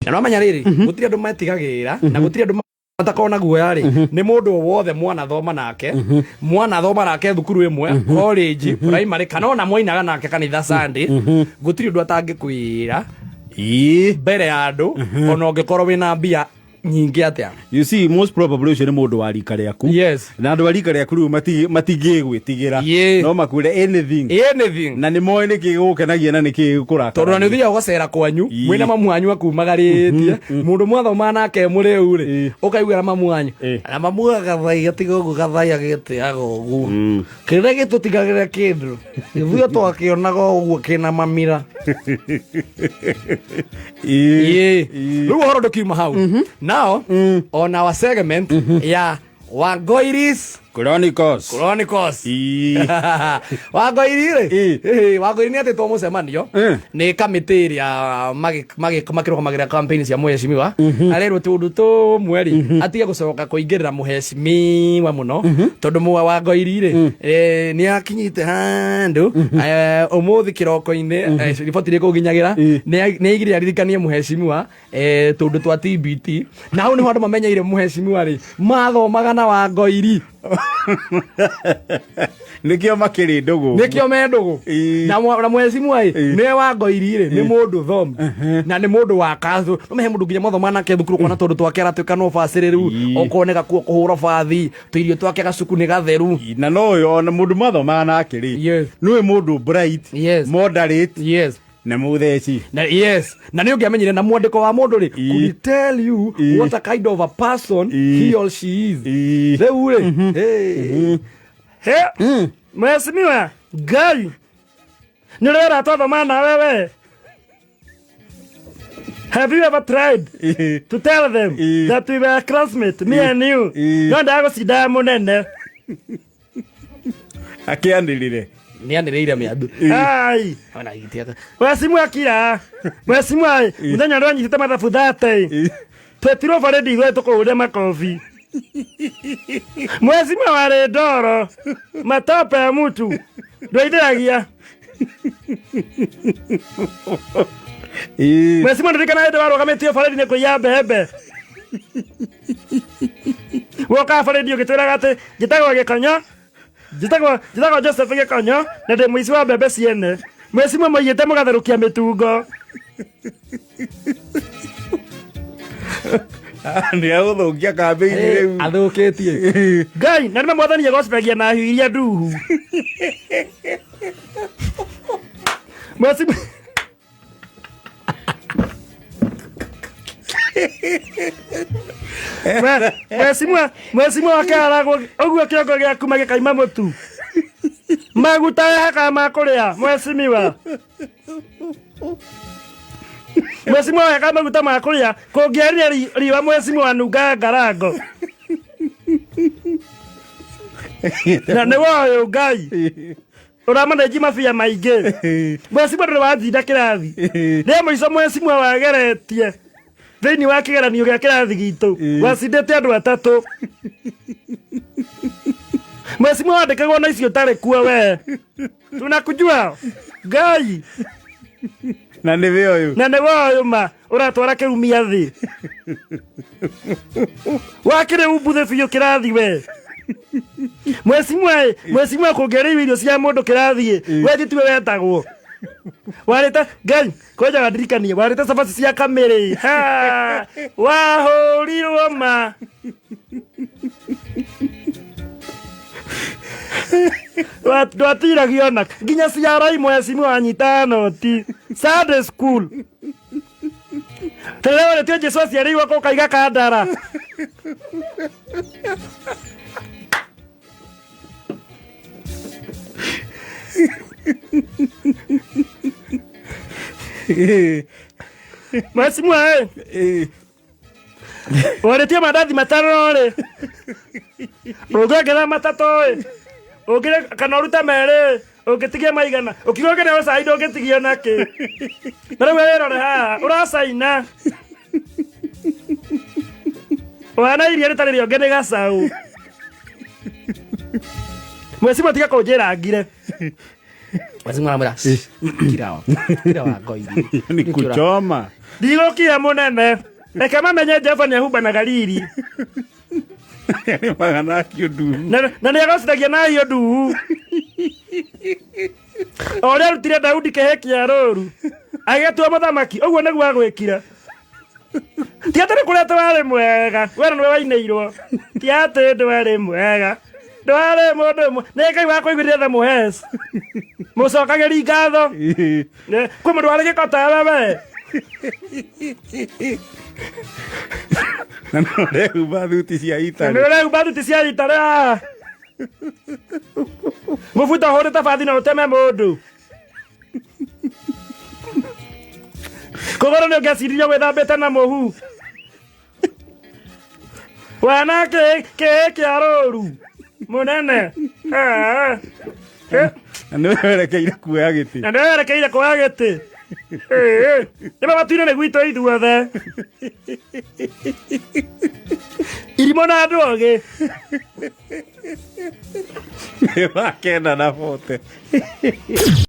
Na manya riri gutiri andu matigagira na gutiri andu matakona guoya ri ni mundu wothe mwana thoma nake thukuru imwe college primary kana ona mwainaga nake kanitha Sunday gutiri andu atangikwira mbere ya andu ona ungikorwo wina mbia nyingi atia. You see, most probably ucio ni mundu wa rika riaku. Yes. Na andu wa rika riaku riu matingigwitigira no makure anything na ni moe ni kigukenagia na ni kigukurakara tondu ni thia gocera kwanyu mwina mamu anyu akumagaritie mundu mwathoma nake muriu ri ukaigura mamu anyu na mamu agathai gatiga ugu gathai agitiaga ugu kire gitutigagira kindu ithuĩ twakionaga ugu kina mamira riu horo ndukiuma hau. Now, on our segment, yeah, Wangoiris Chronicles. Wangoiri ni ati twamucemanio ni kamiti iria makirugamagirira campaign cia muheshimiwa arerwo tundu tumwe atige gucoka kuingirira muheshimiwa muno tondu Wangoiri ni akinyite handu umuthi kiroko-ini riboti ri kuginyagira ni igire aririkanie muheshimiwa tundu twa TBT na hau ni handu mamenyeire muheshimiwa ri mathomaga na Wangoiri nikio makiri ndugu nikio me ndugu na muheshimiwa ni Wangoiri ni mundu thomu na ni mundu wa kazu no mehe mundu nginya mathoma nake thukuru kwana tondu twake aratuika no baciriru okoneka kuo kuhura bathi tuirio twake gacuku ni gatheru na no yo na mundu mathoma nake ri niwe mundu bright moderate na mutheci na na ni ungiamenyire na mwandiko wa mundu ri could tell you what a kind of a person he or she is riu ri mheshimiwa Ngai nirera twathoma na wewe. Have you ever tried to tell them that we were classmates, me and you? No ndago sida munene akiandirire ni anirire miandu ai ona igitiaka mheshimiwa kira mheshimiwa muthenya ndo nyitite mathabu 30 twetiro faredi gwe tukuure makofi mheshimiwa wale ndoro matope ya mtu ndoithiragia mheshimiwa ndirikana ndo warugamitio faredi ni kuya mbembe woka faredi ugitwiraga ati gitagwa gikonyo Jitagwa Joseph Gekonyo na ndi muici wa mbembe ciene mheshimiwa moyete mugatherukia mitungo ni aguthukia campaign riu athukitie Ngai na nime mwathani gospegia na hiria nduhu mheshimiwa wakaragwo uguo kiongo giaku magikaima mutu maguta haka makuria mheshimiwa haka maguta makuria kungiaria riwa mheshimiwa nunga ngarango na ni woyo Ngai uramaneji mafia maingi mheshimiwa nduri wathinda kirathi ni muico mheshimiwa wageretie thini wa kigeranio gia kirathi gitu wacindite andu atatu mheshimiwa wandikagwo na icio tari kuo we tunakujua Ngai na ni woyo ma uratwara kirumia thi wakire umbuthe biu kirathi we mheshimiwa kungereire irio cia mundu kirathi we jitiwe wetagwo wareta Ngai koja wadirikanie wareta sabasi cia kamere wahurirwo ma watiragia ona nginya ciarai mheshimiwa wanyita noti Sunday school telewa tio Jesu aciarĩirwo ko kaiga kandara mheshimiwa waretia mandathi matano ri ugegera matatu ugire kana uruta mere ugitigia maigana ukigogere ucai ndungitigia nake na wewe rore ha uracaina wana iria ritari riongene gacau mheshimiwa tiga kunjira ngire mheshimiwa mura kira wa Wangoiri ni kuchoma Ndigũkira mũnene. Reke mamenye Jehova nĩahũmbanaga riri. Nĩ magana kĩũndu. Na nĩagocithagia na hiũ nduhu. O ũrĩa arutire Daudi kĩhĩ kĩa rũũru. Agĩtua mũthamaki. Ũguo nĩguo agwĩkire. Ti atĩ nĩ kũrĩa twarĩ mwega. We nĩwe wainĩirwo. Ti atĩ ndwarĩ mwega. Ndwarĩ mũndũ ũmwe. Nĩ Ngai wakũiguithia tha mũheci. Mũcokagĩri ngatho. Kwĩ mũndũ warĩ gĩko tawe we. Na nĩ ũrehumba thuti cia ita. Nĩ ũrehumba thuti cia ita rĩa. Mũbuto ũhũrĩte bathi na ũteme mũndũ. Kũgũrũ nĩ ũngĩaciririe gwĩthambĩte na mũhu. Wana kĩhĩ kĩa rũũru. Mũnene. Na nĩ werekeire kuoya gĩtĩ. Na nĩ werekeire kuoya gĩtĩ. Nĩ mabatuire nĩ gwitũ ithuothe. Irimũ na andũ ogĩ. Nĩ wakenda na bote.